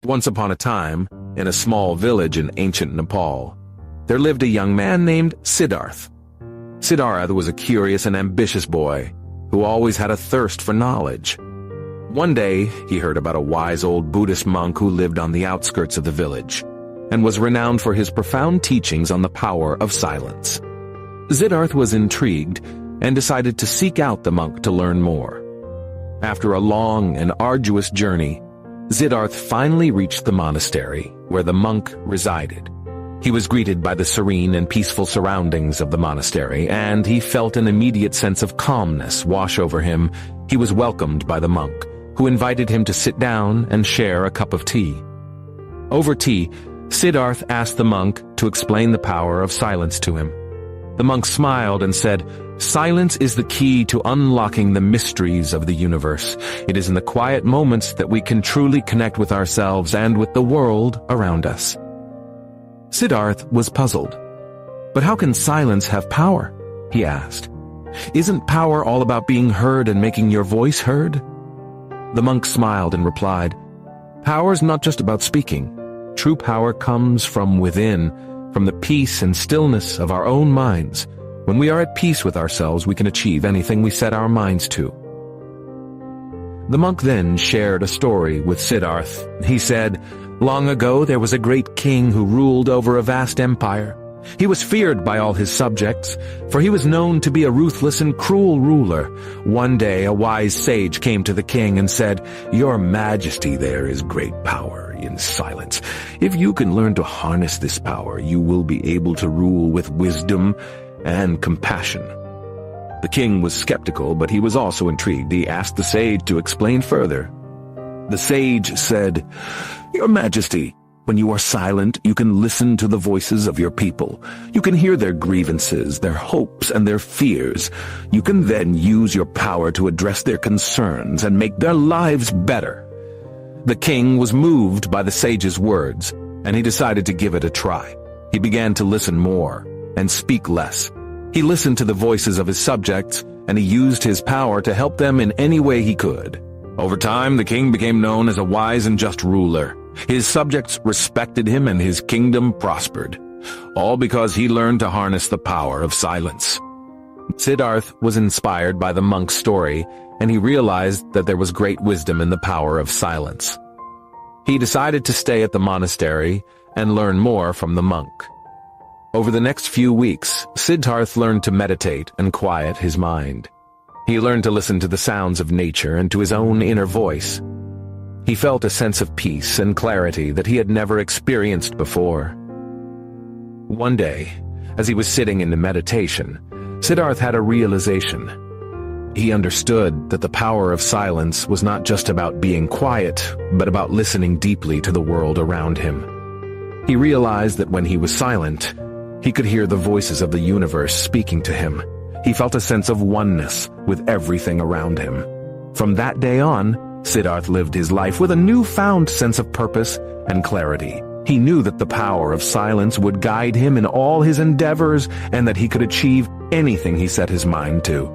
Once upon a time, in a small village in ancient Nepal, there lived a young man named Siddharth. Siddharth was a curious and ambitious boy who always had a thirst for knowledge. One day, he heard about a wise old Buddhist monk who lived on the outskirts of the village and was renowned for his profound teachings on the power of silence. Siddharth was intrigued and decided to seek out the monk to learn more. After a long and arduous journey, Siddharth finally reached the monastery where the monk resided. He was greeted by the serene and peaceful surroundings of the monastery, and he felt an immediate sense of calmness wash over him. He was welcomed by the monk, who invited him to sit down and share a cup of tea. Over tea, Siddharth asked the monk to explain the power of silence to him. The monk smiled and said, "Silence is the key to unlocking the mysteries of the universe. It is in the quiet moments that we can truly connect with ourselves and with the world around us." Siddharth was puzzled. "But how can silence have power?" he asked. "Isn't power all about being heard and making your voice heard?" The monk smiled and replied, "Power's not just about speaking. True power comes from within, from the peace and stillness of our own minds. When we are at peace with ourselves, we can achieve anything we set our minds to." The monk then shared a story with Siddharth. He said, "Long ago there was a great king who ruled over a vast empire. He was feared by all his subjects, for he was known to be a ruthless and cruel ruler. One day a wise sage came to the king and said, 'Your Majesty, there is great power in silence. If you can learn to harness this power, you will be able to rule with wisdom and compassion.' The king was skeptical, but he was also intrigued. He asked the sage to explain further. The sage said, 'Your Majesty, when you are silent, you can listen to the voices of your people. You can hear their grievances, their hopes, and their fears. You can then use your power to address their concerns and make their lives better.' The king was moved by the sage's words, and he decided to give it a try. He began to listen more and speak less. He listened to the voices of his subjects, and he used his power to help them in any way he could. Over time, the king became known as a wise and just ruler. His subjects respected him and his kingdom prospered, all because he learned to harness the power of silence." Siddharth was inspired by the monk's story, and he realized that there was great wisdom in the power of silence. He decided to stay at the monastery and learn more from the monk. Over the next few weeks, Siddharth learned to meditate and quiet his mind. He learned to listen to the sounds of nature and to his own inner voice. He felt a sense of peace and clarity that he had never experienced before. One day, as he was sitting in meditation, Siddharth had a realization. He understood that the power of silence was not just about being quiet, but about listening deeply to the world around him. He realized that when he was silent, he could hear the voices of the universe speaking to him. He felt a sense of oneness with everything around him. From that day on, Siddharth lived his life with a newfound sense of purpose and clarity. He knew that the power of silence would guide him in all his endeavors and that he could achieve anything he set his mind to.